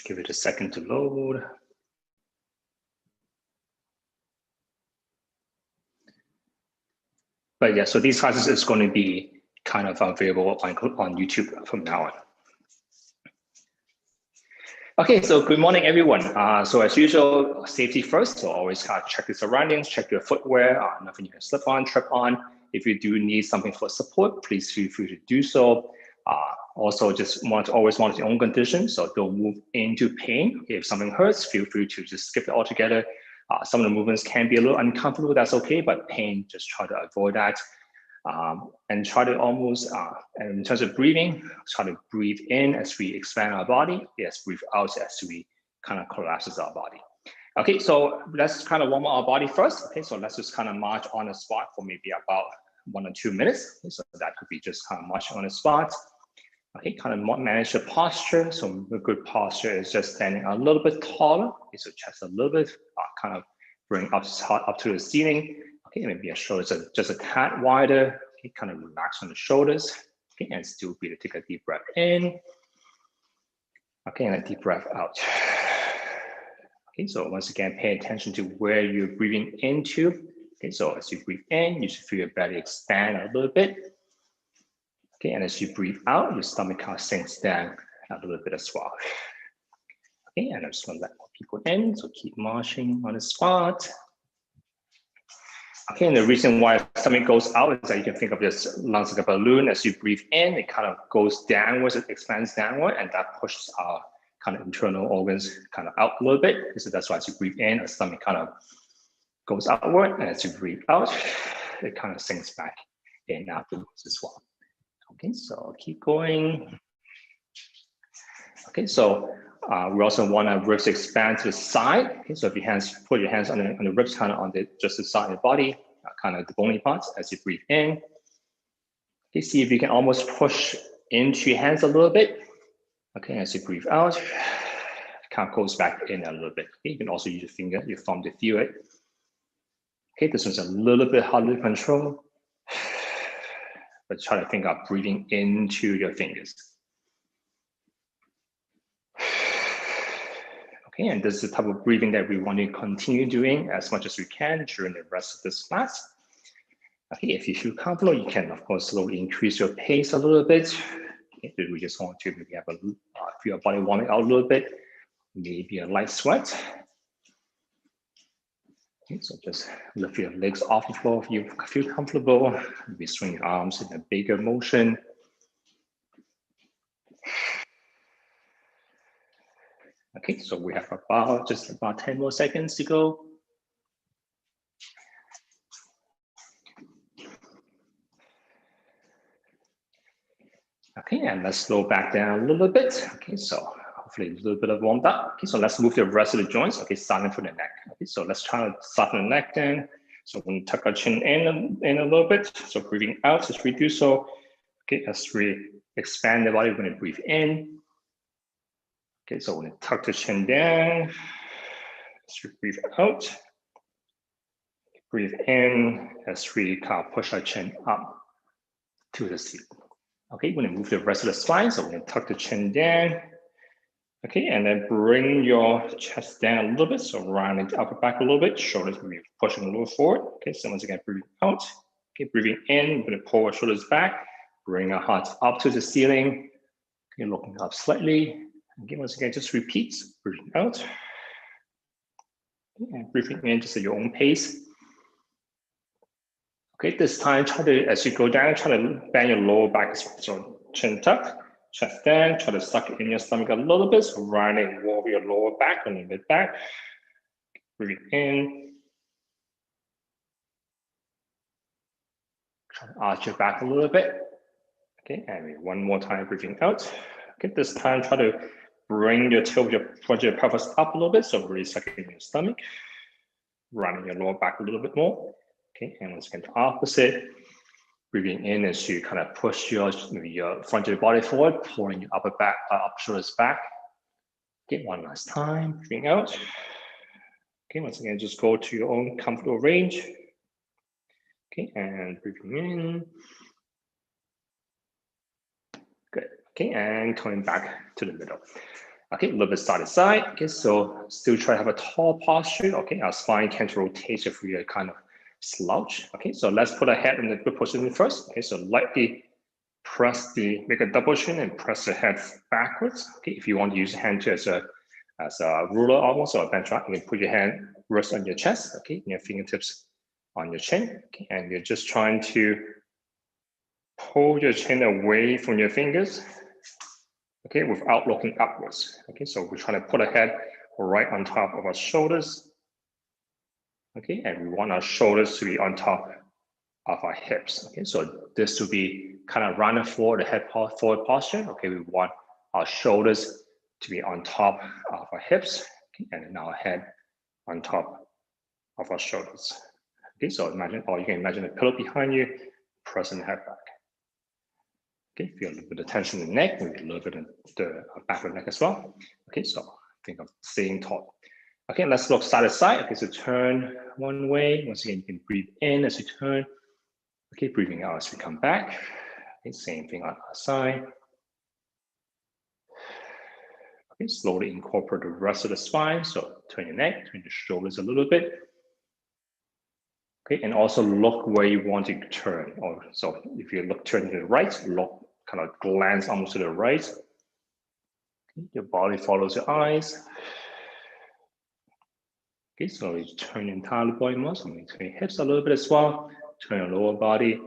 Give it a second to load. But yeah, so these classes is going to be kind of available on YouTube from now on. Okay, so good morning, everyone. So as usual, safety first. So always kind of check your surroundings, check your footwear, nothing you can slip on, trip on. If you do need something for support, please feel free to do so. Also, just always monitor your own condition, so don't move into pain. If something hurts, feel free to just skip it altogether. Some of the movements can be a little uncomfortable, that's okay, but pain, just try to avoid that. And try to almost, and in terms of breathing, try to breathe in as we expand our body. Yes, breathe out as we kind of collapses our body. Okay, so let's kind of warm up our body first. Okay, so let's just kind of march on the spot for maybe about 1 or 2 minutes. Okay, so that could be just kind of marching on the spot. Okay, kind of manage the posture. So a good posture is just standing a little bit taller. Okay, so chest a little bit, kind of bring up to the ceiling. Okay, maybe your shoulders are just a tad wider. Okay, kind of relax on the shoulders. Okay, and still breathe. Take a deep breath in. Okay, and a deep breath out. Okay, so once again, pay attention to where you're breathing into. Okay, so as you breathe in, you should feel your belly expand a little bit. Okay, and as you breathe out, your stomach kind of sinks down a little bit as well. Okay, and I just want to let more people in, so keep marching on the spot. Okay, and the reason why stomach goes out is that you can think of this lungs like a balloon. As you breathe in, it kind of goes downwards, it expands downward, and that pushes our kind of internal organs kind of out a little bit. So that's why as you breathe in, the stomach kind of goes outward, and as you breathe out, it kind of sinks back in afterwards as well. Okay, so keep going. Okay, so we also want our ribs to expand to the side. Okay, so if your hands, put your hands on the ribs, kind of on just the side of the body, kind of the bony parts as you breathe in. Okay, see if you can almost push into your hands a little bit. Okay, as you breathe out, it kind of goes back in a little bit. Okay, you can also use your finger, your thumb to feel it. Okay, this one's a little bit harder to control, but try to think of breathing into your fingers. Okay, and this is the type of breathing that we want to continue doing as much as we can during the rest of this class. Okay, if you feel comfortable, you can, of course, slowly increase your pace a little bit. Okay, we just want to maybe have feel your body warming out a little bit, maybe a light sweat. Okay, so just lift your legs off the floor if you feel comfortable. Maybe swing your arms in a bigger motion. Okay, so we have just about 10 more seconds to go. Okay, and let's slow back down a little bit. Okay, so hopefully a little bit of warmed up. Okay, so let's move the rest of the joints. Okay, starting from the neck. Okay, so let's try to soften the neck then. So we're going to tuck our chin in a little bit. So breathing out as we do so. Okay, as we expand the body, we're going to breathe in. Okay, so we're going to tuck the chin down. As we breathe out. Breathe in as we kind of push our chin up to the ceiling. Okay, we're gonna move the rest of the spine. So we're gonna tuck the chin down. Okay, and then bring your chest down a little bit. So rounding the upper back a little bit. Shoulders will be pushing a little forward. Okay, so once again, breathing out. Okay, breathing in, we're gonna pull our shoulders back. Bring our hearts up to the ceiling. Okay, looking up slightly. Okay, once again, just repeat. Breathing out. Okay, and breathing in just at your own pace. Okay, this time, try to, as you go down, try to bend your lower back as well. So chin tuck, chest down, try to suck it in your stomach a little bit. So rounding over your lower back, a little bit back. Breathe in. Try to arch your back a little bit. Okay, and one more time, breathing out. Okay, this time, try to bring your tail, your pelvis up a little bit. So really suck it in your stomach. Rounding your lower back a little bit more. Okay, and once again, the opposite. Breathing in as you kind of push your front of your body forward, pulling your upper shoulders back. Okay, one last time, breathing out. Okay, once again, just go to your own comfortable range. Okay, and breathing in. Good. Okay, and coming back to the middle. Okay, a little bit side to side. Okay, so still try to have a tall posture. Okay, our spine can't rotate if we are kind of slouch. Okay, so let's put our head in the good position first. Okay, so lightly make a double chin and press the head backwards. Okay, if you want to use the hand as a ruler almost or a bench rock, you can put your hand rest on your chest. Okay, and your fingertips on your chin. Okay, and you're just trying to pull your chin away from your fingers. Okay, without looking upwards. Okay, so we're trying to put our head right on top of our shoulders. Okay, and we want our shoulders to be on top of our hips. Okay, so this to be kind of rounded forward, the head forward posture. Okay, we want our shoulders to be on top of our hips, okay, and then our head on top of our shoulders. Okay, so imagine, or you can imagine a pillow behind you, pressing the head back. Okay, feel a little bit of tension in the neck, maybe a little bit in the back of the neck as well. Okay, so think of staying tall. Okay, let's look side to side. Okay, so turn one way. Once again, you can breathe in as you turn. Okay, breathing out as we come back. Okay, same thing on our side. Okay, slowly incorporate the rest of the spine. So turn your neck, turn your shoulders a little bit. Okay, and also look where you want to turn. Or so if you turn to the right, look, kind of glance almost to the right. Okay, your body follows your eyes. Okay, so you turn your entire body muscle. Turn your hips a little bit as well. Turn your lower body.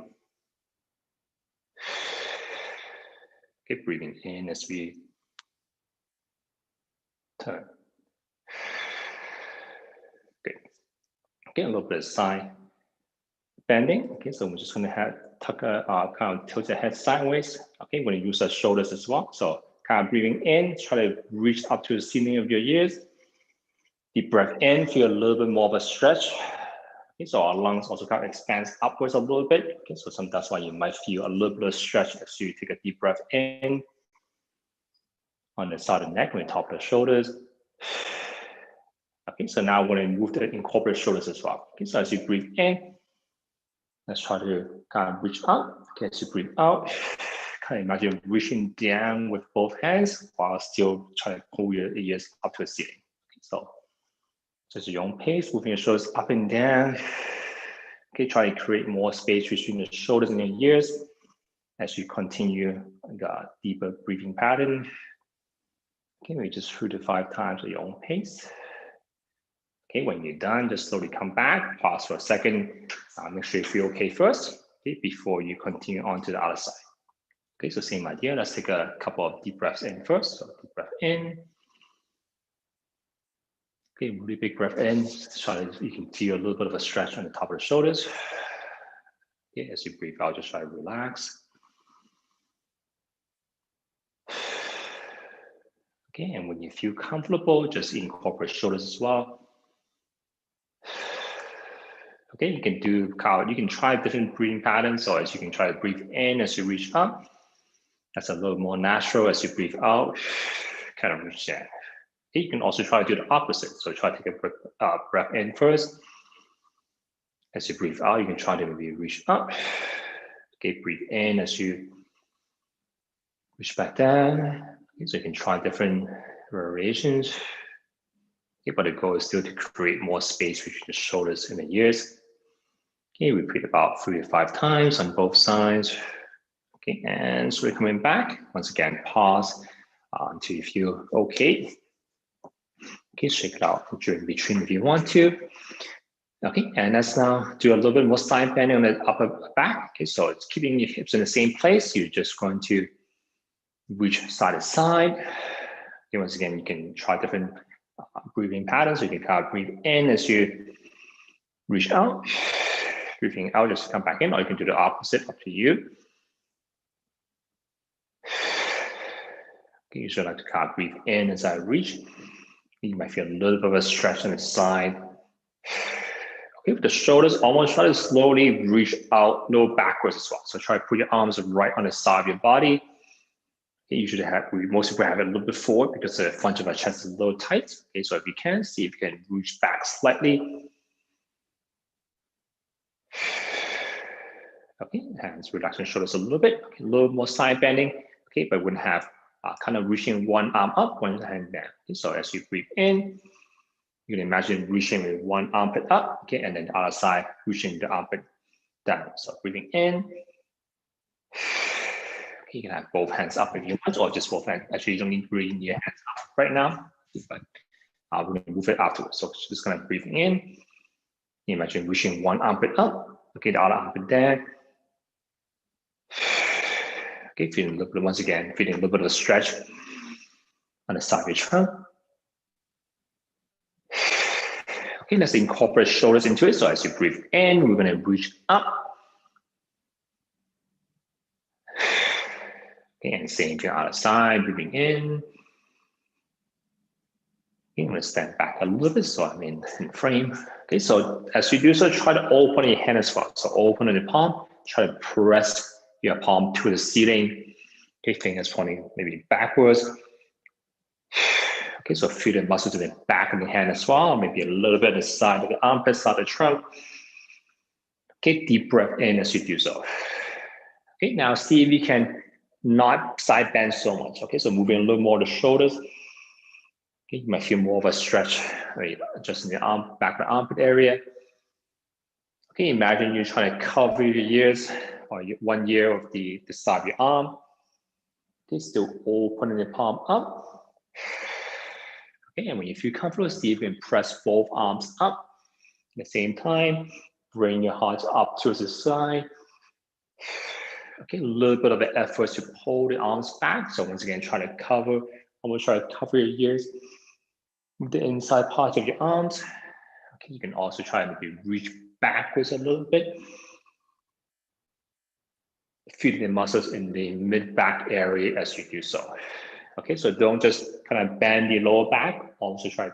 Okay, breathing in as we turn. Okay, okay, a little bit of side bending. Okay, so we're just going to kind of tilt the head sideways. Okay, we're going to use our shoulders as well. So kind of breathing in, try to reach up to the ceiling of your ears. Deep breath in, feel a little bit more of a stretch. Okay, so our lungs also kind of expands upwards a little bit. Okay, so that's why you might feel a little bit of stretch as you take a deep breath in on the side of the neck, on the top of the shoulders. Okay, so now we're going to move to incorporate shoulders as well. Okay, so as you breathe in, let's try to kind of reach up. Okay, as you breathe out, kind of imagine reaching down with both hands while still trying to pull your ears up to the ceiling. Okay, so just your own pace, moving your shoulders up and down. Okay, try to create more space between the shoulders and your ears as you continue the deeper breathing pattern. Okay, maybe just 3 to 5 times at your own pace. Okay, when you're done, just slowly come back, pause for a second, make sure you feel okay first, okay, before you continue on to the other side. Okay, so same idea, let's take a couple of deep breaths in first. So deep breath in. Okay, really big breath in. You can feel a little bit of a stretch on the top of the shoulders. Okay, as you breathe out, just try to relax. Okay, and when you feel comfortable, just incorporate shoulders as well. Okay, you can try different breathing patterns. So as you can try to breathe in as you reach up. That's a little more natural as you breathe out, kind of reach down. Okay, you can also try to do the opposite. So try to take a breath in first. As you breathe out, you can try to maybe reach up. Okay, breathe in as you reach back down. Okay, so you can try different variations. Okay, but the goal is still to create more space between the shoulders and the ears. Okay, repeat about 3 to 5 times on both sides. Okay, and so we're coming back. Once again, pause until you feel okay. Okay, shake it out during between if you want to. Okay, and let's now do a little bit more side bending on the upper back. Okay, so it's keeping your hips in the same place. You're just going to reach side to side. Okay, once again, you can try different breathing patterns. You can kind of breathe in as you reach out. Breathing out, just come back in, or you can do the opposite, up to you. Okay, you should like to kind of breathe in as I reach. You might feel a little bit of a stretch on the side. Okay, with the shoulders, almost try to slowly reach out, no backwards as well. So try to put your arms right on the side of your body. Okay, usually most people have it a little bit forward because the front of our chest is a little tight. Okay, so if you can, see if you can reach back slightly. Okay, hands relaxing shoulders a little bit. Okay, a little more side bending. Okay, but wouldn't have kind of reaching one arm up, one hand down. Okay, so as you breathe in, you can imagine reaching with one armpit up, okay, and then the other side reaching the armpit down. So breathing in. You can have both hands up if you want, or just both hands. Actually, you don't need really your hands up right now, but we're going to move it afterwards. So just kind of breathing in. You imagine reaching one armpit up, okay, the other armpit down. Okay, feeling a little bit, once again, feeling a little bit of a stretch on the side of your trunk. Okay, let's incorporate shoulders into it. So as you breathe in, we're going to reach up. Okay, and same to the other side, breathing in. Okay, I'm going to stand back a little bit so I'm in frame. Okay, so as you do so, try to open your hand as well. So open the palm, try to press your palm to the ceiling. Okay, fingers pointing maybe backwards. Okay, so feel the muscles in the back of the hand as well, maybe a little bit on the side of the armpit, side of the trunk. Okay, deep breath in as you do so. Okay, now see if you can not side bend so much. Okay, so moving a little more the shoulders. Okay, you might feel more of a stretch, right, just in the arm, back of the armpit area. Okay, imagine you're trying to cover your ears or 1 ear of the side of your arm. Okay, still opening the palm up. Okay, and when you feel comfortable, see if you can press both arms up at the same time. Bring your heart up towards the side. Okay, a little bit of an effort to pull the arms back. So once again, try to cover, almost try to cover your ears with the inside part of your arms. Okay, you can also try to maybe reach backwards a little bit. Feel the muscles in the mid-back area as you do so. Okay, so don't just kind of bend the lower back. Always try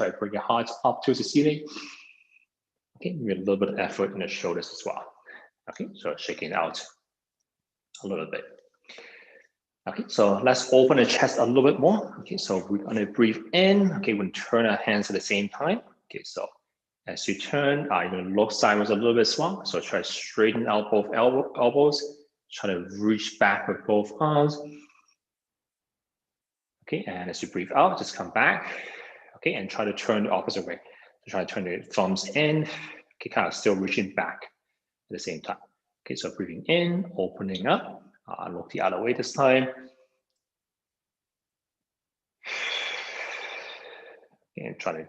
to bring your heart up to the ceiling. Okay, maybe a little bit of effort in the shoulders as well. Okay, so shaking out a little bit. Okay, so let's open the chest a little bit more. Okay, so we're gonna breathe in. Okay, we're gonna turn our hands at the same time. Okay, so as you turn, you're gonna look sideways a little bit as well. So try to straighten out both elbows. Try to reach back with both arms. Okay, and as you breathe out, just come back. Okay, and try to turn the opposite way. So try to turn the thumbs in. Okay, kind of still reaching back at the same time. Okay, so breathing in, opening up. Look the other way this time. And try to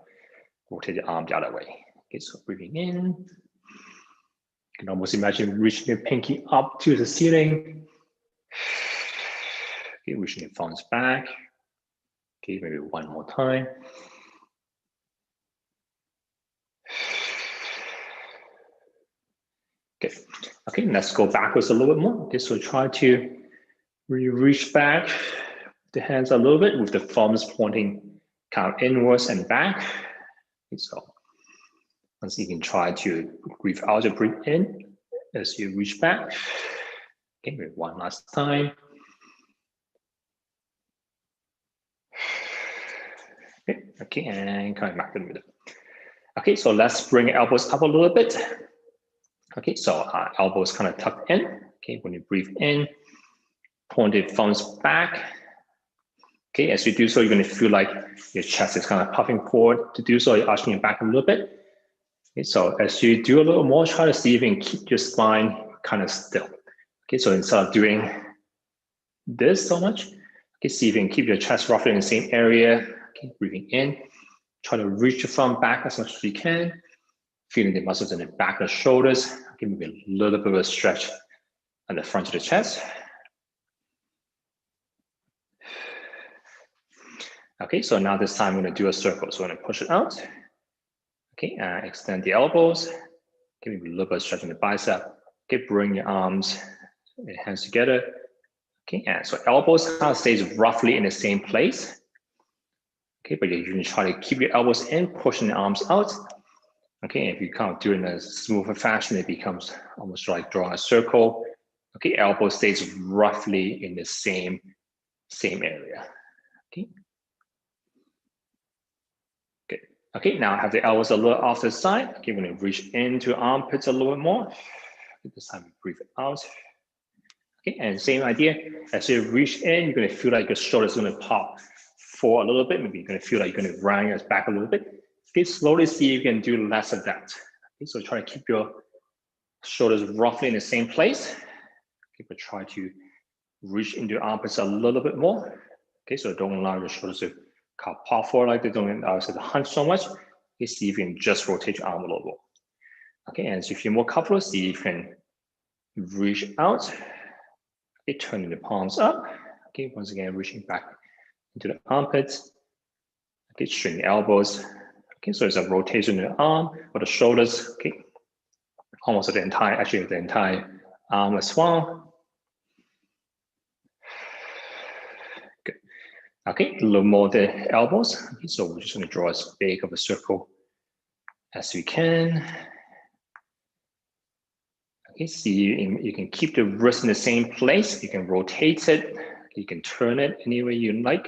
rotate the arm the other way. Okay, so breathing in. You can almost imagine reaching your pinky up to the ceiling. Okay, reaching your thumbs back. Okay, maybe one more time. Okay, okay, let's go backwards a little bit more. Okay, so try to reach back the hands a little bit with the thumbs pointing kind of inwards and back. Okay, so once you can try to breathe out and breathe in as you reach back. Okay, maybe one last time. Okay, okay, and coming back to the middle. Okay, so let's bring elbows up a little bit. Okay, so elbows kind of tucked in. Okay, when you breathe in, point the thumbs back. Okay, as you do so, you're going to feel like your chest is kind of puffing forward. To do so, you're arching your back a little bit. Okay, so as you do a little more, try to see if you can keep your spine kind of still. Okay, so instead of doing this so much, okay, see if you can keep your chest roughly in the same area. Okay, breathing in, try to reach your thumb back as much as you can. Feeling the muscles in the back of the shoulders. Okay, maybe a little bit of a stretch on the front of the chest. Okay, so now this time I'm going to do a circle. So I'm going to push it out. Okay, extend the elbows. Okay, maybe a little bit of stretching the bicep. Okay, bring your arms, your hands together. Okay, and so elbows kind of stays roughly in the same place. Okay, but you can try to keep your elbows in, pushing the arms out. Okay, if you kind of do it in a smoother fashion, it becomes almost like drawing a circle. Okay, elbow stays roughly in the same area. Okay. Good. Okay, now have the elbows a little off the side. Okay, we're going to reach into armpits a little bit more. This time we breathe it out. Okay, and same idea, as you reach in, you're gonna feel like your shoulders gonna pop forward a little bit. Maybe you're gonna feel like you're gonna round your back a little bit. Okay, slowly see if you can do less of that. Okay, so try to keep your shoulders roughly in the same place. Okay, but try to reach into your armpits a little bit more. Okay, so don't allow your shoulders to kind of pop forward like they don't hunch so much. Okay, see if you can just rotate your arm a little bit. Okay, and so if you're more comfortable, see if you can reach out. Okay, turning the palms up. Okay, once again, reaching back into the armpits. Okay, straighten the elbows. Okay, so it's a rotation in the arm or the shoulders. Okay, almost the entire arm as well. Good. Okay, a little more the elbows. Okay, so we're just going to draw as big of a circle as we can. Okay, see you can keep the wrist in the same place. You can rotate it. You can turn it any way you like.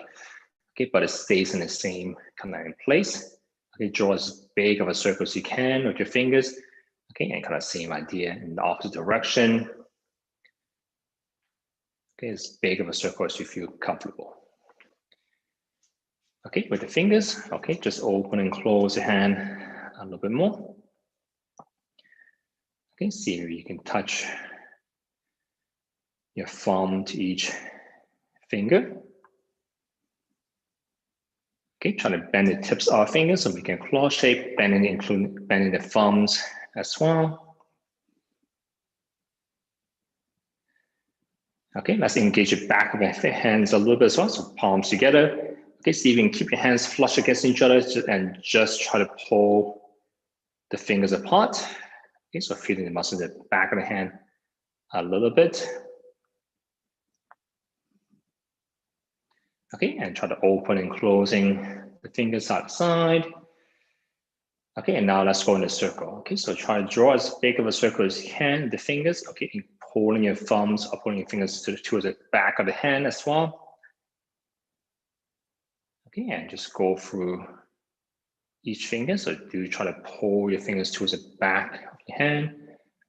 Okay, but it stays in the same kind of in place. Okay, draw as big of a circle as you can with your fingers. Okay, and kind of same idea in the opposite direction. Okay, as big of a circle as you feel comfortable. Okay, with the fingers, okay, just open and close the hand a little bit more. Okay, see if you can touch your thumb to each finger. Okay, try to bend the tips of our fingers so we can claw shape, bending the thumbs as well. Okay, let's engage the back of the hands a little bit as well, so palms together. Okay, see if you can keep your hands flush against each other and just try to pull the fingers apart. Okay, so feeling the muscle in the back of the hand a little bit. Okay, and try to open and closing the fingers side to side. Okay, and now let's go in a circle. Okay, so try to draw as big of a circle as you can, the fingers. Okay, and pulling your thumbs or pulling your fingers towards the back of the hand as well. Okay, and just go through each finger. So do try to pull your fingers towards the back of your hand.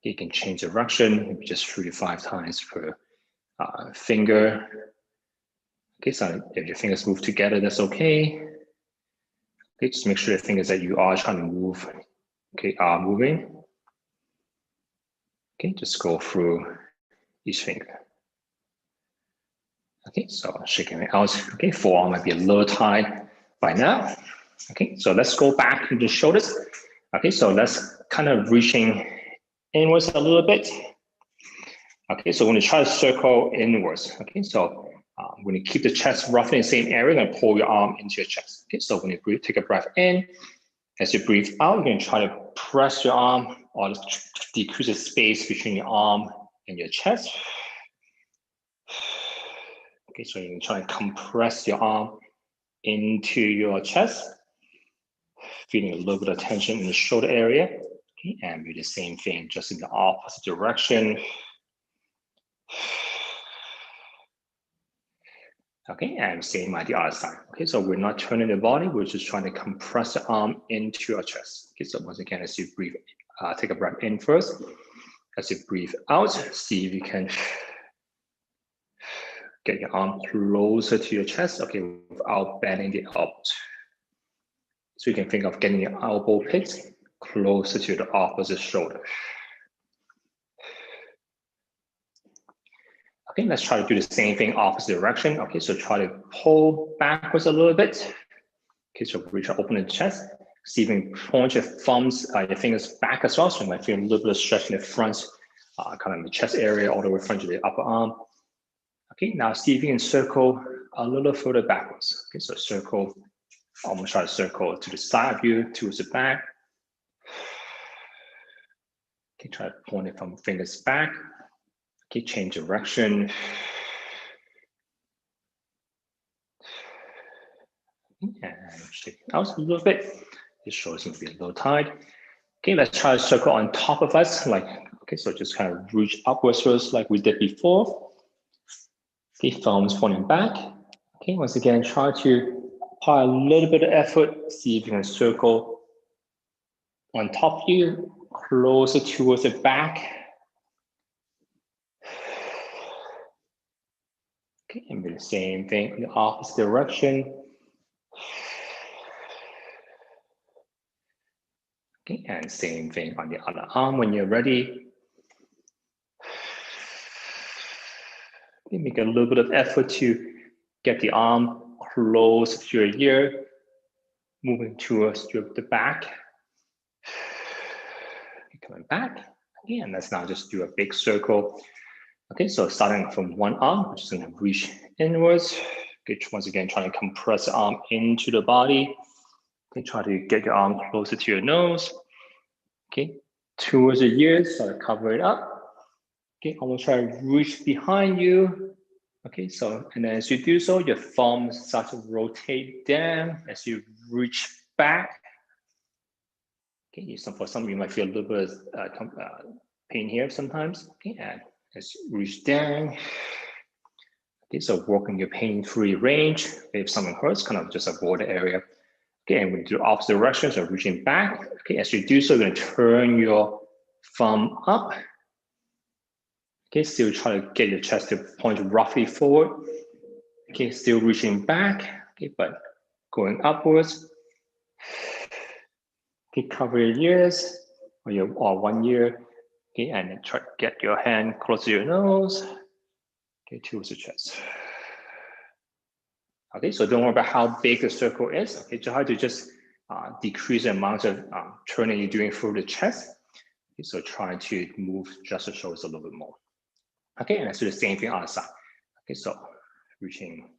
You can change direction, maybe just 3 to 5 times per finger. Okay, so if your fingers move together, that's okay. Okay, just make sure the fingers that you are trying to move, okay, are moving. Okay, just go through each finger. Okay, so shaking it out. Okay, forearm might be a little tight by now. Okay, so let's go back into the shoulders. Okay, so let's kind of reaching inwards a little bit. Okay, so we're going to try to circle inwards. Okay, so when you keep the chest roughly in the same area, you're going to pull your arm into your chest. Okay, so when you breathe, take a breath in. As you breathe out, you're going to try to press your arm or decrease the space between your arm and your chest. Okay, so you're going to try to compress your arm into your chest, feeling a little bit of tension in the shoulder area. Okay, and do the same thing, just in the opposite direction. Okay, and same on the other side. Okay, so we're not turning the body, we're just trying to compress the arm into your chest. Okay, so once again, as you breathe, take a breath in first. As you breathe out, see if you can get your arm closer to your chest, okay, without bending the elbows. So you can think of getting your elbow pits closer to the opposite shoulder. Okay, let's try to do the same thing opposite direction. Okay, so try to pull backwards a little bit. Okay, so reach out, open the chest. See if you can point your thumbs, your fingers back as well. So you might feel a little bit of stretch in the front, kind of in the chest area, all the way front to the upper arm. Okay, now see if you can circle a little further backwards. Okay, so circle, almost try to circle to the side of you, towards the back. Okay, try to point it from fingers back. Okay, change direction. And shake it out a little bit. This shoulder seems to be a little tight. Okay, let's try to circle on top of us. Okay, so just kind of reach upwards first like we did before. Okay, thumbs pointing back. Okay, once again, try to apply a little bit of effort. See if you can circle on top of you, closer towards the back. Okay, and do the same thing in the opposite direction. Okay, and same thing on the other arm when you're ready. Okay, make a little bit of effort to get the arm close to your ear, moving towards the back. Coming back. Okay, and let's now just do a big circle. Okay, so starting from one arm, we're just gonna reach inwards. Okay, once again, trying to compress the arm into the body. Okay, try to get your arm closer to your nose. Okay, towards your ears, start to cover it up. Okay, almost try to reach behind you. Okay, so, and then as you do so, your thumb starts to rotate down as you reach back. Okay, for some you might feel a little bit of pain here sometimes. Okay, and as you reach down. Okay, so working your pain-free range. If something hurts, kind of just avoid the area. Okay, and we do opposite direction, so reaching back. Okay, as you do so, you're gonna turn your thumb up. Okay, still try to get your chest to point roughly forward. Okay, still reaching back. Okay, but going upwards. Okay, cover your ears or one ear. Okay, and then try to get your hand close to your nose. Okay, towards the chest. Okay, so don't worry about how big the circle is. Okay, try to just decrease the amount of turning you're doing through the chest. Okay, so try to move just the shoulders a little bit more. Okay, and let's do the same thing on the side. Okay, so reaching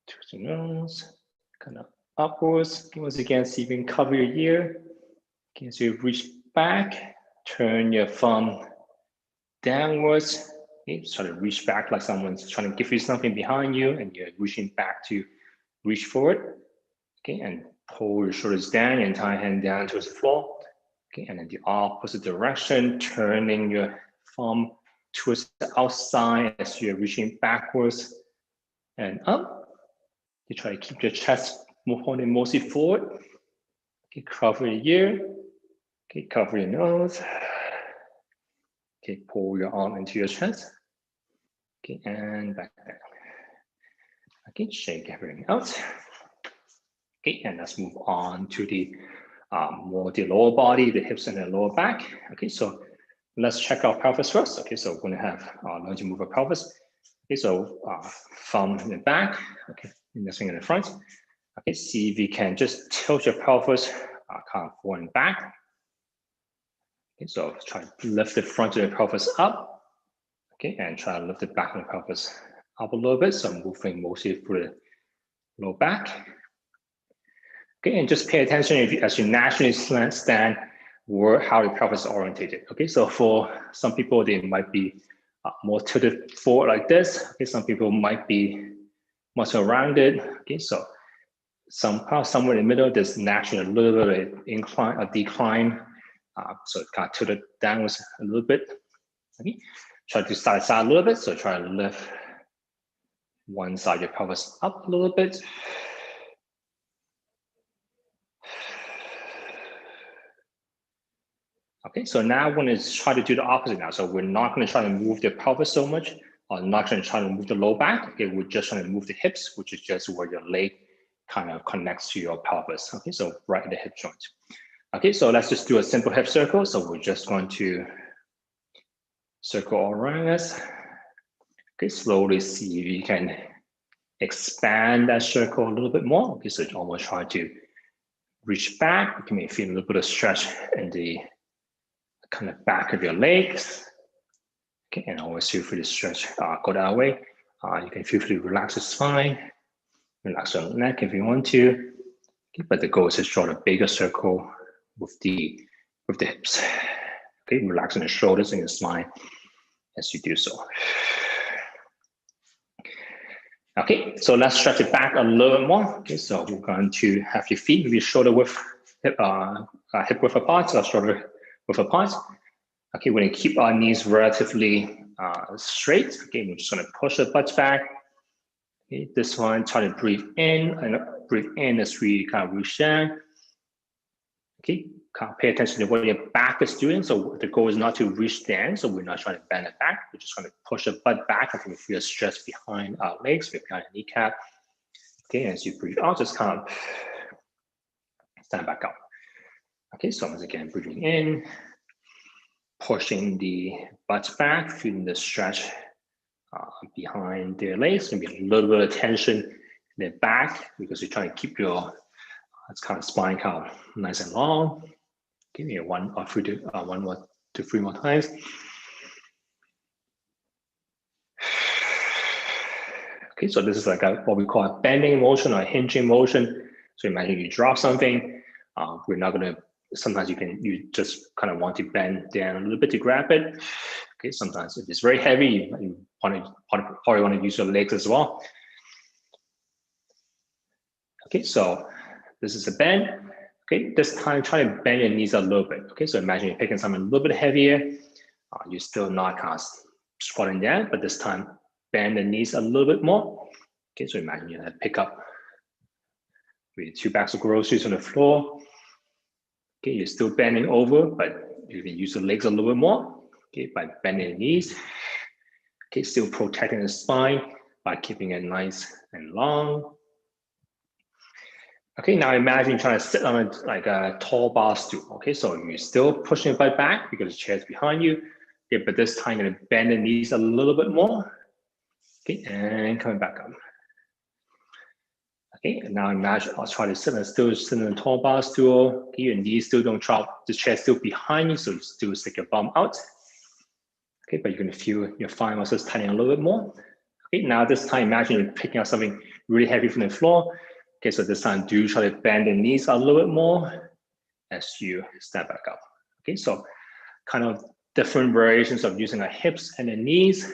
to the nose, kind of upwards. Okay, once again, see if you can cover your ear. Okay, so you reach back, turn your thumb downwards. Okay, try to reach back like someone's trying to give you something behind you, and you're reaching back to reach forward. Okay, and pull your shoulders down, your entire hand down towards the floor. Okay, and then the opposite direction, turning your thumb towards the outside as you're reaching backwards and up. You try to keep your chest pointing mostly forward. Okay, cover your ear. Okay, cover your nose. Okay, pull your arm into your chest. Okay, and back down. Okay, shake everything out. Okay, and let's move on to the more the lower body, the hips and the lower back. Okay, so let's check our pelvis first. Okay, so we're going to have learn to move our pelvis. Okay, so thumb in the back. Okay, next thing in the front. Okay, see if you can just tilt your pelvis kind of forward and back. Okay, so try to lift the front of the pelvis up. Okay, and try to lift the back of the pelvis up a little bit. So I'm moving mostly through the low back. Okay, and just pay attention as you naturally stand, how the pelvis is orientated. Okay, so for some people, they might be more tilted forward like this. Okay, some people might be much rounded. Okay, so somewhere in the middle, there's naturally a little bit of incline, a decline. So it kind of tilted downwards a little bit. Okay, try to side a little bit. So try to lift one side of your pelvis up a little bit. Okay, so now we're going to try to do the opposite now. So we're not going to try to move the pelvis so much, or not going to try to move the low back. Okay, we're just trying to move the hips, which is just where your leg kind of connects to your pelvis. Okay, so right in the hip joint. Okay, so let's just do a simple hip circle. So we're just going to circle all around us. Okay, slowly see if you can expand that circle a little bit more. Okay, so almost try to reach back. You may feel a little bit of stretch in the kind of back of your legs. Okay, and always feel free to stretch, go that way. You can feel free to relax the spine, relax your neck if you want to. Okay, but the goal is to draw a bigger circle with the hips. Okay, relaxing the shoulders and the spine as you do so. Okay, so let's stretch it back a little bit more. Okay, so we're going to have your feet maybe shoulder width, hip width apart, or shoulder width apart. Okay, we're going to keep our knees relatively straight. Okay, we're just going to push the butt back. Okay, this one, try to breathe in, and breathe in as we kind of reach down. Okay, kind of pay attention to what your back is doing. So the goal is not to reach down. So we're not trying to bend it back. We're just trying to push the butt back until we feel stress behind our legs, behind the kneecap. Okay, as you breathe out, just kind of stand back up. Okay, so once again, breathing in, pushing the butt back, feeling the stretch behind the legs. Maybe a little bit of tension in the back because you're trying to keep your spine kind of nice and long. Give me one or two, three more times. Okay, so this is like what we call a bending motion or a hinging motion. So imagine you drop something. We're not gonna. Sometimes you just kind of want to bend down a little bit to grab it. Okay, sometimes if it's very heavy, you probably want to use your legs as well. Okay, so this is a bend. Okay, this time try to bend your knees a little bit. Okay, so imagine you're picking something a little bit heavier. You're still not kind of squatting down, but this time bend the knees a little bit more. Okay, so imagine you pick up with 2 bags of groceries on the floor. Okay, you're still bending over, but you can use the legs a little bit more. Okay, by bending the knees. Okay, still protecting the spine by keeping it nice and long. Okay, now imagine trying to sit on like a tall bar stool. Okay, so you're still pushing the butt back because the chair's behind you. Okay, but this time you're gonna bend the knees a little bit more. Okay, and coming back up. Okay, and now imagine I'll try to sit in a tall bar stool. Okay, your knees still don't drop. The chair's still behind you, so you still stick your bum out. Okay, but you're gonna feel your thigh muscles tightening a little bit more. Okay, now this time imagine you're picking up something really heavy from the floor. Okay, so this time do try to bend the knees a little bit more as you step back up. Okay, so kind of different variations of using our hips and the knees.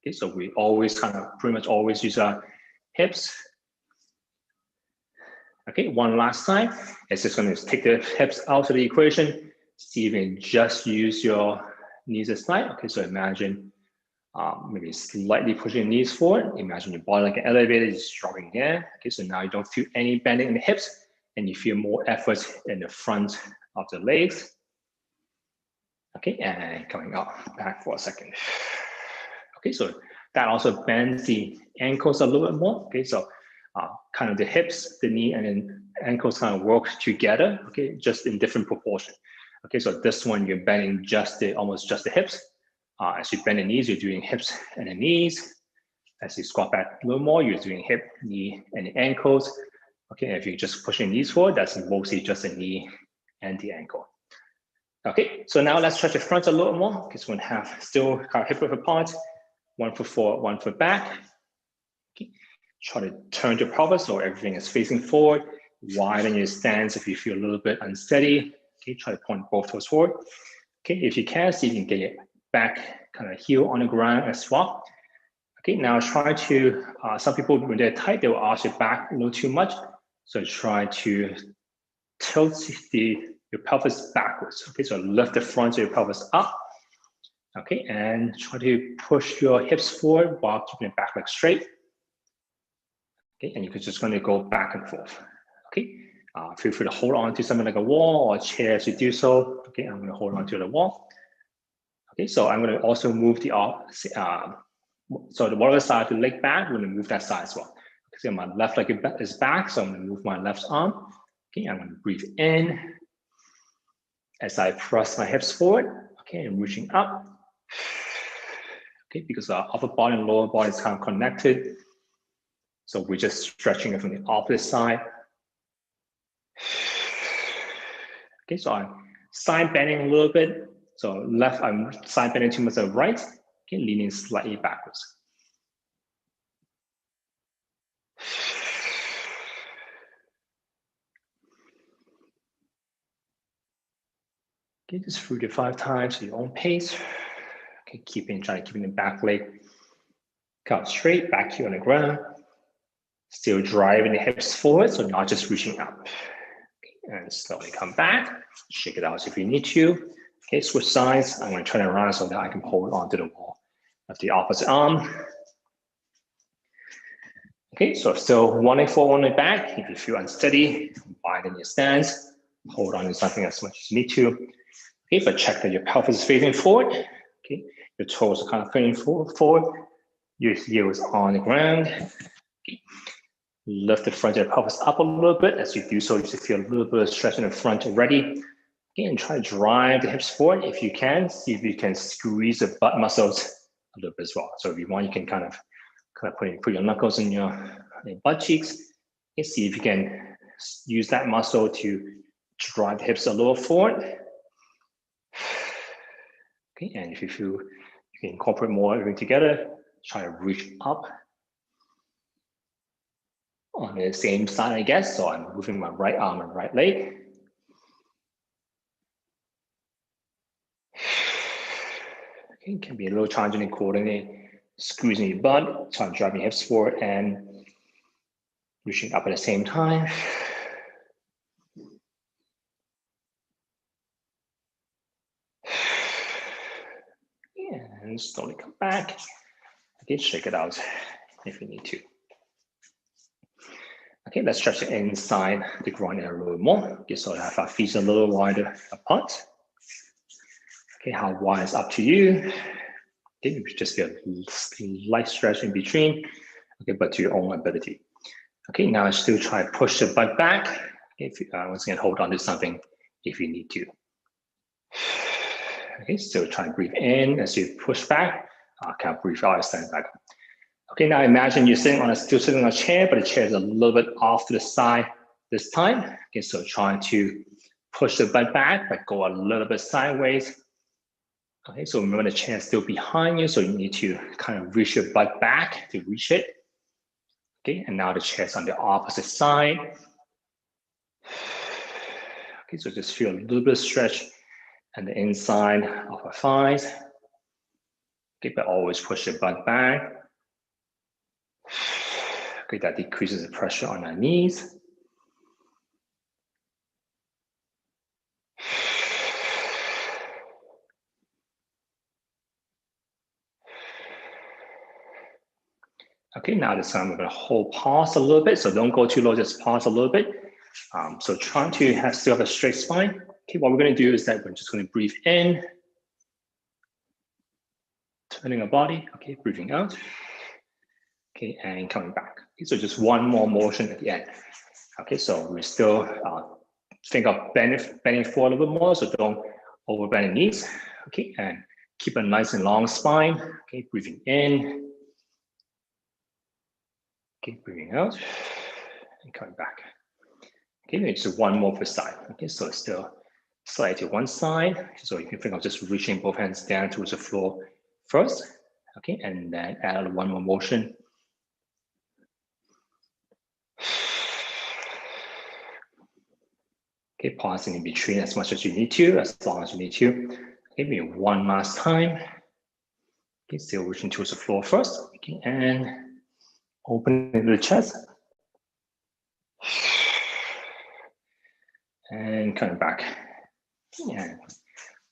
Okay, so we always pretty much always use our hips. Okay, one last time. It's just going to take the hips out of the equation. See if you can just use your knees aside. Okay, so imagine maybe slightly pushing your knees forward. Imagine your body like an elevator, just dropping down. Okay, so now you don't feel any bending in the hips and you feel more effort in the front of the legs. Okay, and coming up back for a second. Okay, so that also bends the ankles a little bit more. Okay, so kind of the hips, the knee, and then ankles kind of work together. Okay, just in different proportion. Okay, so this one you're bending almost just the hips. As you bend the knees, you're doing hips and the knees. As you squat back a little more, you're doing hip, knee, and the ankles. Okay, and if you're just pushing knees forward, that's mostly just the knee and the ankle. Okay, so now let's stretch the front a little more. Okay, so we're gonna have still kind of hip width apart, 1 foot forward, 1 foot back. Okay, try to turn your pelvis so everything is facing forward. Widen your stance if you feel a little bit unsteady. Okay, try to point both toes forward. Okay, if you can, see if you can get your back kind of heel on the ground as well. Okay, now try to, some people when they're tight, they will arch your back a little too much. So try to tilt your pelvis backwards. Okay, so lift the front of your pelvis up. Okay, and try to push your hips forward while keeping the back leg straight. Okay, and you're just going to go back and forth. Okay, feel free to hold on to something like a wall or a chair as you do so. Okay, I'm going to hold on to the wall. Okay, so I'm going to also move so the other side of the leg back, I'm going to move that side as well. So my left leg is back, so I'm going to move my left arm. Okay, I'm going to breathe in as I press my hips forward. Okay, I'm reaching up. Okay, because our upper body and lower body is kind of connected. So we're just stretching it from the opposite side. Okay, so I'm side bending a little bit. So left, I'm side bending to the right. Okay, leaning slightly backwards. Okay, just 3 to 5 times at your own pace. Okay, try keeping the back leg out straight, back here on the ground. Still driving the hips forward, so not just reaching up. Okay, and slowly come back. Shake it out if you need to. Okay, switch sides. I'm going to turn it around so that I can hold onto the wall of the opposite arm. Okay, so still 1 leg forward, 1 leg back. If you feel unsteady, widen your stance. Hold on to something as much as you need to. Okay, but check that your pelvis is facing forward. Okay, your toes are kind of facing forward. Your heels on the ground. Okay. Lift the front of your pelvis up a little bit. As you do so, you should feel a little bit of stretch in the front already. Okay, and try to drive the hips forward if you can. See if you can squeeze the butt muscles a little bit as well. So if you want, you can kind of put your knuckles in your butt cheeks. Okay, see if you can use that muscle to drive the hips a little forward. Okay, and if you feel you can incorporate more everything together, try to reach up on the same side, I guess. So I'm moving my right arm and right leg. Okay, it can be a little challenging to coordinate, squeezing your butt, trying to drive your hips forward and reaching up at the same time. And slowly come back. Okay, shake it out if you need to. Okay, let's stretch the inside the groin area a little more. Okay, so have our feet a little wider apart. Okay, how wide is up to you. Okay, just get a light stretch in between. Okay, but to your own ability. Okay, now still try to push the butt back. Okay, if you, once again, hold on to something if you need to. Okay, still try to breathe in as you push back. Kind of breathe out, stand back. Okay, now imagine you're still sitting on a chair, but the chair is a little bit off to the side this time. Okay, so trying to push the butt back, but go a little bit sideways. Okay, so remember the chair is still behind you, so you need to kind of reach your butt back to reach it. Okay, and now the chair is on the opposite side. Okay, so just feel a little bit of stretch and the inside of our thighs. Okay, but always push your butt back. Okay, that decreases the pressure on our knees. Okay, now this time we're going to hold pause a little bit. So don't go too low, just pause a little bit. So trying to still have a straight spine. Okay, what we're going to do is that we're just going to breathe in, turning our body. Okay, breathing out. Okay, and coming back. Okay, so just one more motion at the end. Okay, so we still think of bending forward a little bit more, so don't overbend the knees. Okay, and keep a nice and long spine. Okay, breathing in. Okay, breathing out and coming back. Okay, maybe just one more per side. Okay, so still slide to one side. So you can think of just reaching both hands down towards the floor first. Okay, and then add one more motion. Okay, pausing in between as much as you need to, as long as you need to. Okay, maybe one last time. Okay, still reaching towards the floor first. Okay, and opening the chest. And coming back. And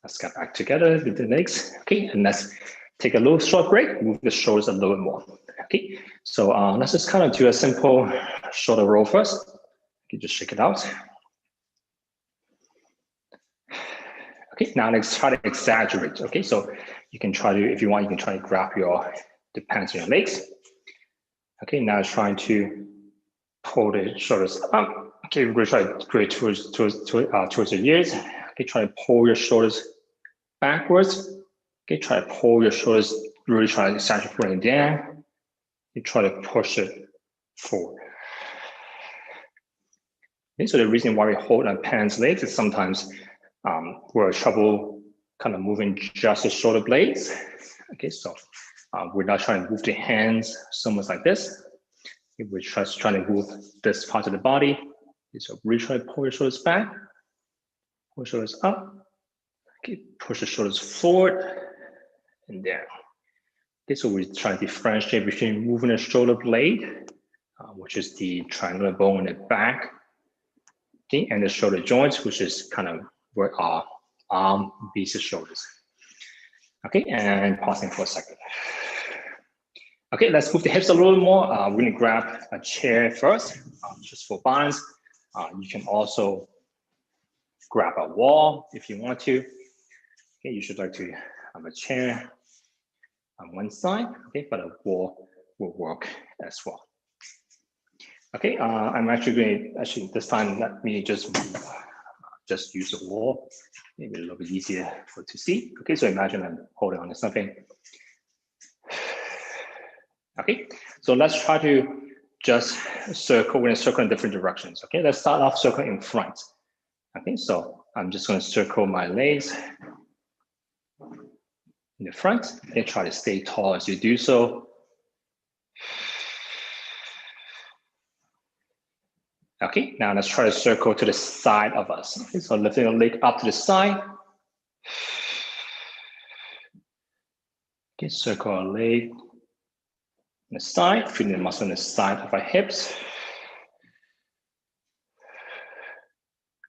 let's get back together with the legs. Okay, and let's take a little short break, move the shoulders a little bit more. Okay, so let's just kind of do a simple shoulder roll first. Okay, just shake it out. Okay, now let's try to exaggerate. Okay, so you can try to, if you want, you can try to grab the pants on your legs. Okay, now trying to pull the shoulders up. Okay, we're going to try to create towards the ears. Okay, try to pull your shoulders backwards. Okay, try to pull your shoulders, really try to exaggerate pulling down. You try to push it forward. Okay, so the reason why we hold our pants legs is sometimes we're trouble kind of moving just the shoulder blades. Okay, so we're not trying to move the hands so much like this. Okay, we're just trying to move this part of the body. Okay, so really try to pull your shoulders back, pull your shoulders up. Okay, push the shoulders forward and down. Okay, so we try to differentiate between moving the shoulder blade, which is the triangular bone in the back, okay, and the shoulder joints, which is kind of where our arm meets the shoulders. Okay, and pausing for a second. Okay, let's move the hips a little more. We're gonna grab a chair first, just for balance. You can also grab a wall if you want to. Okay, you should like to have a chair on one side, okay, but a wall will work as well. Okay, I'm actually going to, this time, let me just use a wall, maybe a little bit easier to see. Okay, so imagine I'm holding on to something. Okay, so let's try to just circle, we're gonna circle in different directions. Okay, let's start off circling in front. Okay, so I'm just gonna circle my legs in the front. Okay, try to stay tall as you do so. Okay, now let's try to circle to the side of us. Okay, so lifting the leg up to the side. Okay, circle our leg on the side, feeling the muscle on the side of our hips.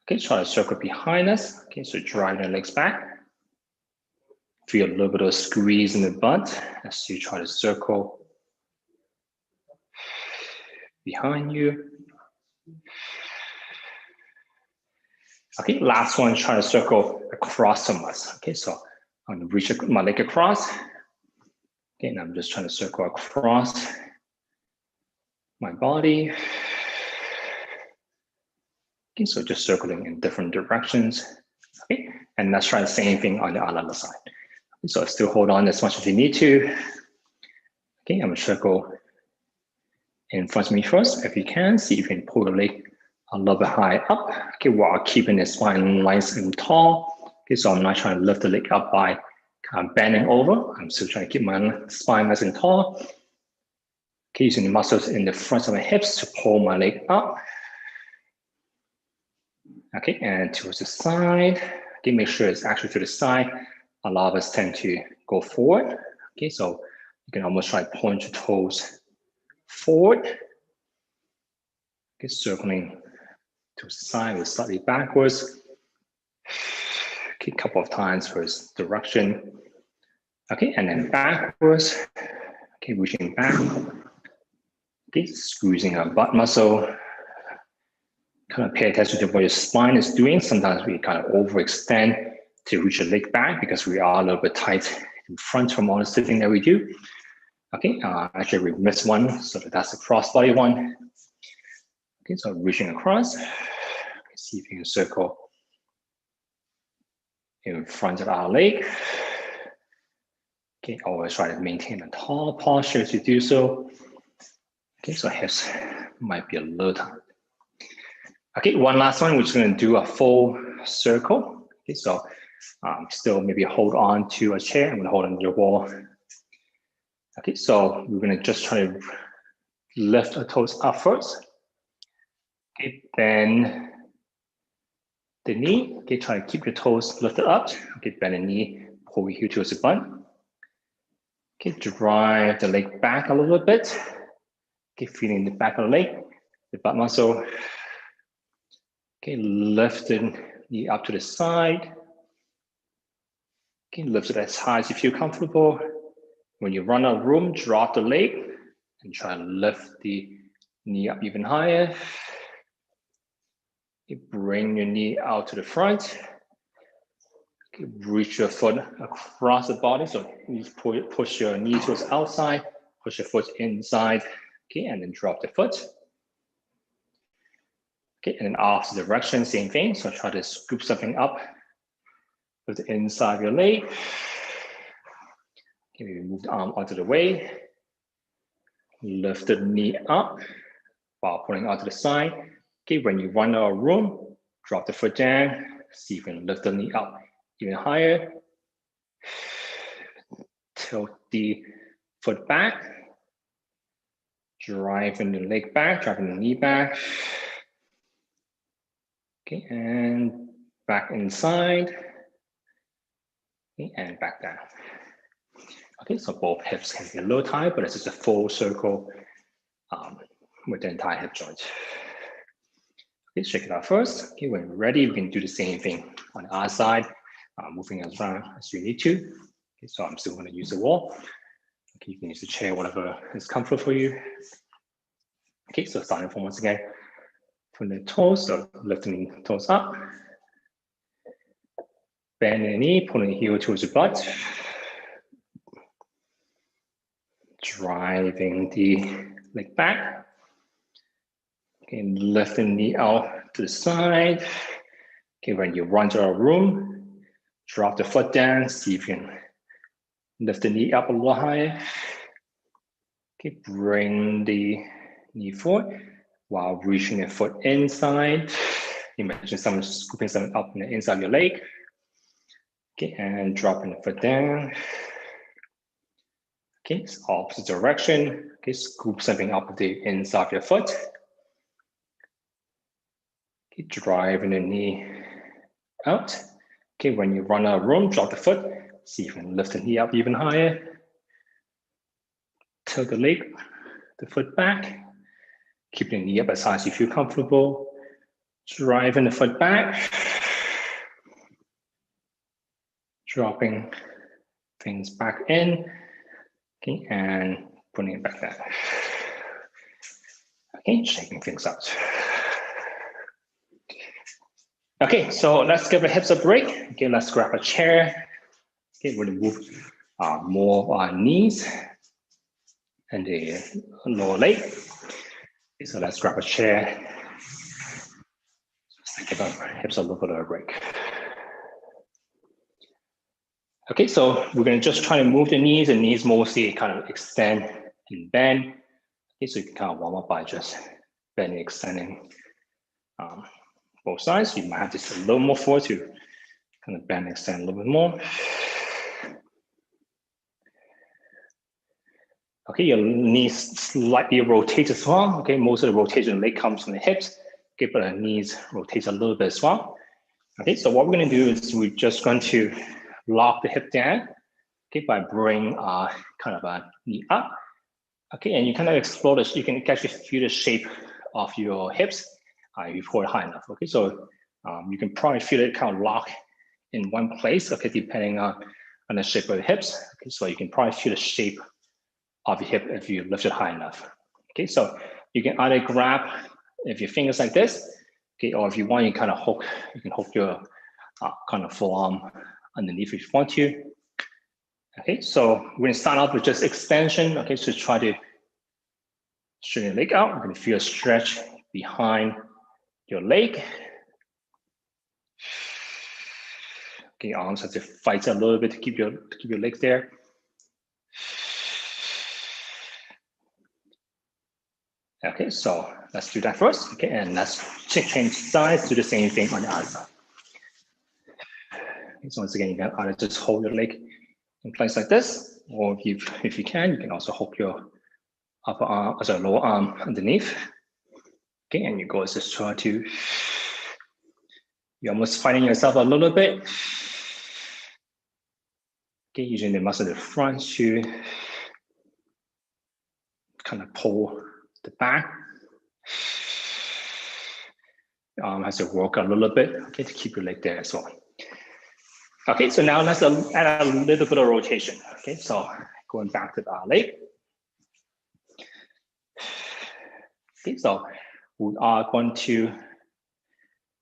Okay, try to circle behind us. Okay, so drive your legs back. Feel a little bit of squeeze in the butt as you try to circle behind you. Okay, last one, try to circle across from us. Okay, so I'm gonna reach my leg across. Okay, and I'm just trying to circle across my body. Okay, so just circling in different directions. Okay, and let's try the same thing on the other side. Okay, so still hold on as much as you need to. Okay, I'm gonna circle in front of me first. If you can, see if you can pull the leg a little bit high up. Okay, while keeping the spine nice and tall. Okay, so I'm not trying to lift the leg up by kind of bending over. I'm still trying to keep my spine nice and tall. Okay, using the muscles in the front of my hips to pull my leg up. Okay, and towards the side. Okay, make sure it's actually to the side. A lot of us tend to go forward. Okay, so you can almost try to point your toes forward. Okay, circling to the side with slightly backwards. Okay, a couple of times first direction. Okay, and then backwards. Okay, reaching back. Okay, squeezing our butt muscle. Kind of pay attention to what your spine is doing. Sometimes we kind of overextend to reach the leg back because we are a little bit tight in front from all the sitting that we do. Okay, actually we missed one, so that's the crossbody one. Okay, so reaching across. See if you can circle in front of our leg. Okay, always try to maintain a tall posture as you do so. Okay, so hips might be a little tight. Okay, one last one, we're just gonna do a full circle. Okay, so still maybe hold on to a chair. I'm gonna hold on to your wall. Okay, so we're gonna just try to lift our toes up first. Okay, bend the knee. Okay, try to keep your toes lifted up. Okay, bend the knee, pull your heel towards the butt. Okay, drive the leg back a little bit. Okay, feeling the back of the leg, the butt muscle. Okay, lift the knee up to the side. Okay, lift it as high as you feel comfortable. When you run out of room, drop the leg and try to lift the knee up even higher. Okay, bring your knee out to the front. Okay, reach your foot across the body. So you push your knee towards outside, push your foot inside. Okay, and then drop the foot. Okay, and then opposite direction, same thing. So try to scoop something up with the inside of your leg. Okay, maybe move the arm onto the way. Lift the knee up while pulling out to the side. Okay, when you run out of room, drop the foot down. See if you can lift the knee up even higher. Tilt the foot back. Driving the leg back, driving the knee back. Okay, and back inside. Okay, and back down. Okay, so both hips can be a little tight, but this is a full circle with the entire hip joint. Okay, shake it out first. Okay, when you're ready, we can do the same thing on the other side, moving as around as you need to. Okay, so I'm still going to use the wall. Okay, you can use the chair, whatever is comfortable for you. Okay, so starting from once again, from the toes, so lifting the toes up. Bend the knee, pulling the heel towards the butt. Driving the leg back. Okay, lift the knee out to the side. Okay, when you run to a room, drop the foot down, see if you can lift the knee up a little higher. Okay, bring the knee forward while reaching the foot inside. Imagine someone scooping something up on the inside of your leg. Okay, and dropping the foot down. Okay, it's opposite direction. Okay, scoop something up the inside of your foot. Okay, driving the knee out. Okay, when you run out of room, drop the foot. See if you can lift the knee up even higher. Tilt the leg, the foot back. Keep the knee up as high as you feel comfortable. Driving the foot back. Dropping things back in. Okay, and putting it back down. Okay, shaking things out. Okay, so let's give the hips a break. Okay, let's grab a chair. Okay, we're gonna move more our knees and the lower leg. Okay, so let's grab a chair. Let's give our hips a little bit of a break. Okay, so we're gonna just try to move the knees mostly kind of extend and bend. Okay, so you can kind of warm up by just bending, extending both sides. You might have to a little more forward to kind of bend and extend a little bit more. Okay, your knees slightly rotate as well. Okay, most of the rotation of the leg comes from the hips. Okay, but the knees rotate a little bit as well. Okay, so what we're gonna do is we're just going to lock the hip down. Okay, by bringing kind of a knee up. Okay, and you kind of explore this. You can actually feel the shape of your hips if you hold it high enough. Okay, so you can probably feel it kind of lock in one place. Okay, depending on the shape of the hips. Okay, so you can probably feel the shape of your hip if you lift it high enough. Okay, so you can either grab if your fingers like this. Okay, or if you want, you kind of hook. You can hook your kind of forearm underneath if you want to. Okay, so we're gonna start off with just extension. Okay, so try to straighten your leg out. We're gonna feel a stretch behind your leg. Okay, arms have to fight a little bit to keep your legs there. Okay, so let's do that first. Okay, and let's change sides, do the same thing on the other side. Okay, so once again, you can either just hold your leg in place like this, or if you can also hook your upper arm, lower arm underneath. Okay, and you go just try to, you're almost fighting yourself a little bit. Okay, using the muscle in the front to kind of pull the back. The arm has to work a little bit, okay, to keep your leg there as well. Okay, so now let's add a little bit of rotation. Okay, so going back to our leg. Okay, so we are going to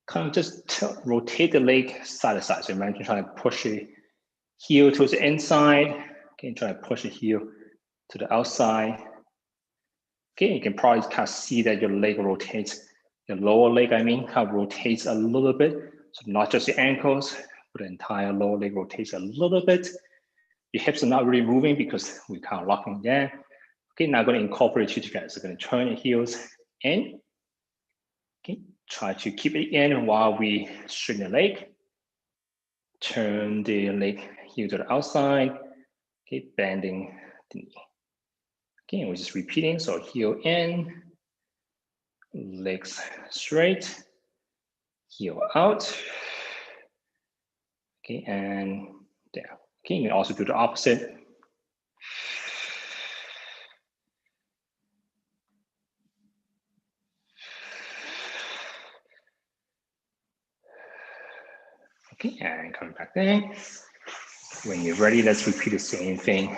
kind of just rotate the leg side to side. So imagine trying to push the heel towards the inside. Okay, try to push the heel to the outside. Okay, you can probably kind of see that your leg rotates. Your lower leg, kind of rotates a little bit. So not just your ankles, but the entire lower leg rotates a little bit. Your hips are not really moving because we're kind of locking there. Okay, now I'm going to incorporate you together. So going to turn your heels in. Okay, try to keep it in while we straighten the leg. Turn the leg heel to the outside. Okay, bending the knee. Okay, and we're just repeating. So heel in, legs straight, heel out. Okay, and there. Okay, you can also do the opposite. Okay, and come back there. When you're ready, let's repeat the same thing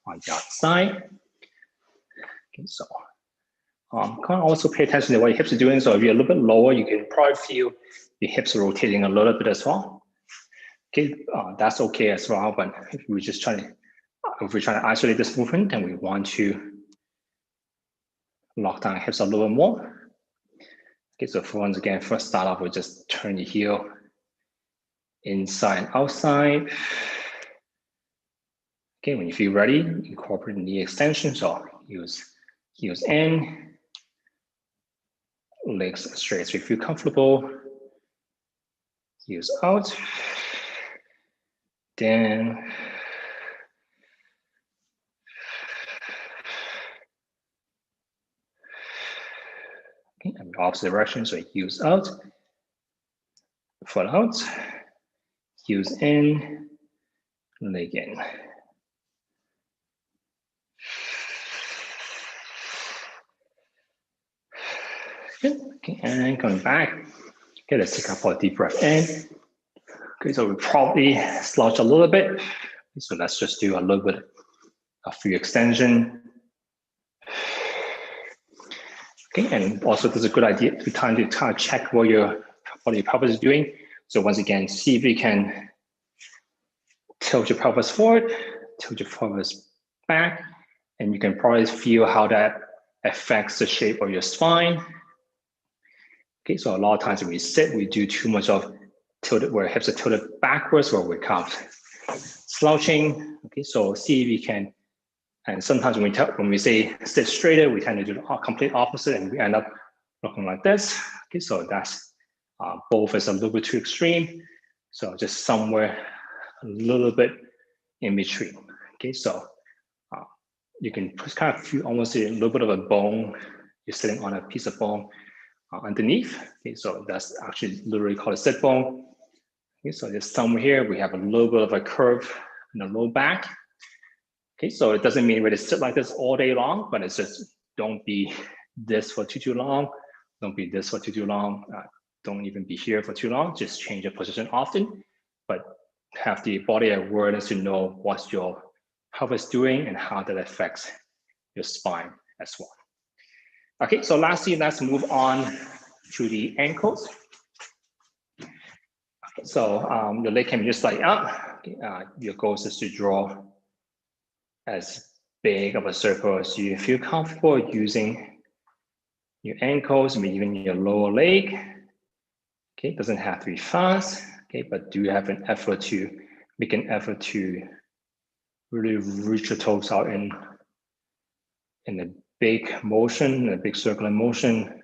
on the other side. Okay, so can also pay attention to what your hips are doing. So if you're a little bit lower, you can probably feel your hips rotating a little bit as well. Okay, that's okay as well. But if we're trying to isolate this movement, then we want to lock down hips a little bit more. Okay, so once again, first start off with just turn your heel inside and outside. Okay, when you feel ready, incorporate knee extension. So use heels in, legs straight as you feel comfortable. Heels out, down. Okay, and the opposite direction, so heels out, foot out, heels in, leg in. Good. Okay, and coming back. Okay, let's take a deep breath in. Okay, so we probably slouch a little bit. So let's just do a little bit of free extension. Okay, and also this is a good idea to kind of check what your pelvis is doing. So once again, see if you can tilt your pelvis forward, tilt your pelvis back, and you can probably feel how that affects the shape of your spine. Okay, so a lot of times when we sit, we do too much of tilted, where hips are tilted backwards, or we're kind of slouching. Okay, so see if you can. And sometimes when we say sit straighter, we tend to do the complete opposite, and we end up looking like this. Okay, so that's both is a little bit too extreme. So just somewhere a little bit in between. Okay, so you can kind of feel almost a little bit of a bone. You're sitting on a piece of bone underneath. Okay, so that's actually literally called a sit bone. Okay, so just somewhere here, we have a little bit of a curve in the low back. Okay, so it doesn't mean we're to sit like this all day long, but it's just don't be this for too long. Don't be this for too long. Don't even be here for too long. Just change your position often, but have the body awareness to know what your pelvis doing and how that affects your spine as well. Okay, so lastly, let's move on to the ankles. Okay, so your leg can be just like up. Okay, your goal is to draw as big of a circle as you feel comfortable using your ankles, maybe even your lower leg. Okay, it doesn't have to be fast, okay, but do have an effort to make an effort to really reach your toes out in a big motion, a big circular motion.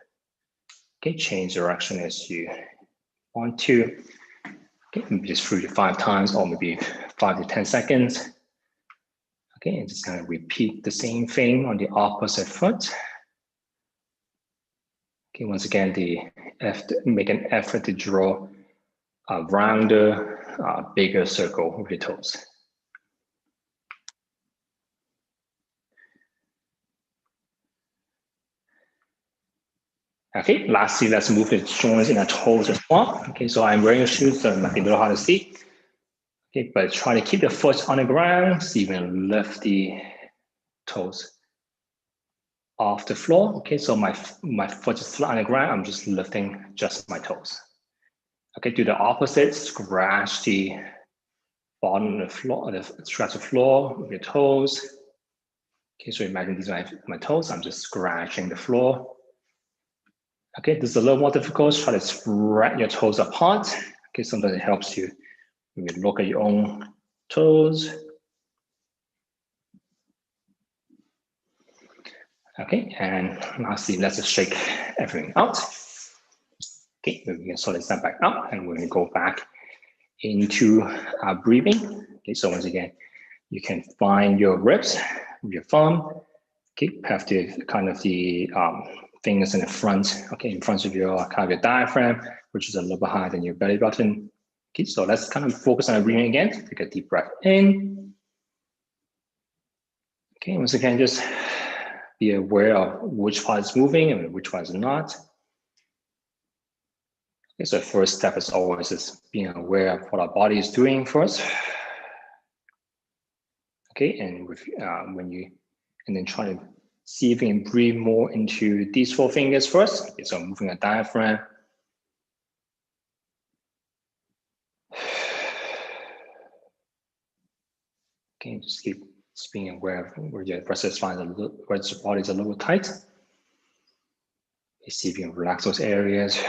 Okay, change direction as you want to. Okay, maybe just 3 to 5 times, or maybe 5 to 10 seconds. Okay, and just kind of repeat the same thing on the opposite foot. Okay, once again, make an effort to draw a rounder, bigger circle with your toes. Okay, lastly, let's move the joints in the toes as well. Okay, so I'm wearing shoes, so it might be a little hard to see. Okay, but try to keep the foot on the ground, so you can lift the toes off the floor. Okay, so my foot is flat on the ground, I'm just lifting just my toes. Okay, do the opposite, scratch the bottom of the floor, scratch the floor with your toes. Okay, so imagine these are my toes, I'm just scratching the floor. Okay, this is a little more difficult. Try to spread your toes apart. Okay, sometimes it helps you maybe look at your own toes. Okay, and lastly, let's just shake everything out. Okay, we can slowly step back up, and we're going to go back into our breathing. Okay, so once again, you can find your ribs with your thumb. Okay, have the kind of the fingers in the front, okay, in front of your kind of your diaphragm, which is a little bit higher than your belly button. Okay, so let's kind of focus on breathing again. Take a deep breath in. Okay, once again, just be aware of which part is moving and which part is not. Okay, so first step is always just being aware of what our body is doing for us. Okay, and with, and then try to see if you can breathe more into these 4 fingers first. Okay, so moving the diaphragm. Okay, just keep being aware of where your wrist spine is where your body is a little tight. See if you can relax those areas.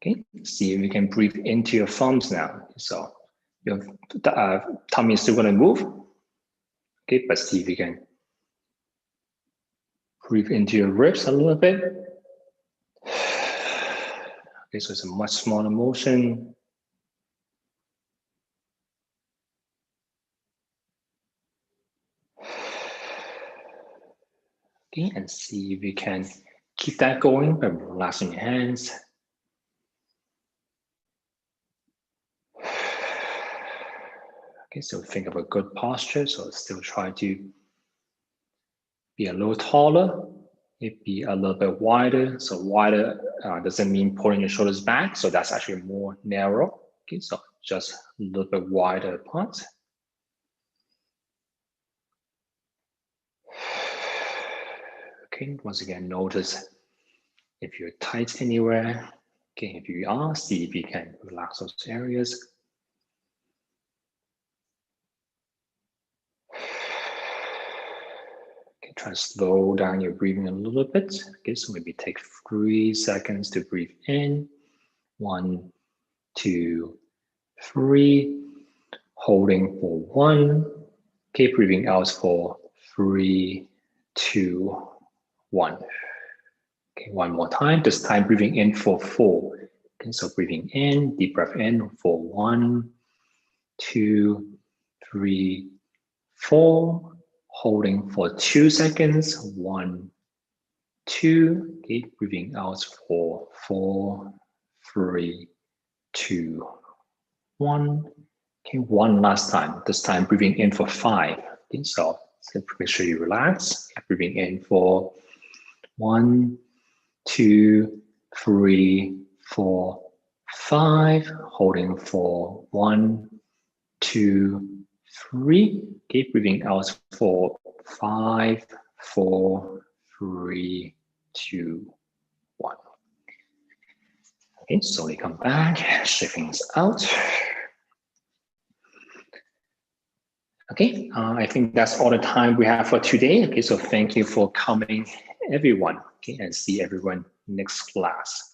Okay, see if you can breathe into your thumbs now. So your tummy is still going to move. Okay, but see if you can breathe into your ribs a little bit. Okay, so it's a much smaller motion. Okay, and see if you can keep that going by relaxing your hands. Okay, so think of a good posture. So still try to be a little taller, it be a little bit wider. So wider doesn't mean pulling your shoulders back. So that's actually more narrow. Okay, so just a little bit wider apart. Okay, once again, notice if you're tight anywhere. Okay, if you are, see if you can relax those areas. Okay, try to slow down your breathing a little bit. Okay, so maybe take 3 seconds to breathe in. 1, 2, 3. Holding for 1. Keep breathing out for 3, 2, 1. Okay, one more time. This time breathing in for 4. Okay, so breathing in, deep breath in for 1, 2, 3, 4. Holding for 2 seconds. 1, 2. Okay, breathing out for 4, 3, 2, 1. Okay, one last time. This time breathing in for 5. Okay, so make sure you relax. Breathing in for 1, 2, 3, 4, 5. Holding for 1, 2, 3. Keep breathing out for 5, 4, 3, 2, 1. Okay, slowly come back, shake things out. Okay, I think that's all the time we have for today. Okay, so thank you for coming, everyone. Okay, and see everyone next class.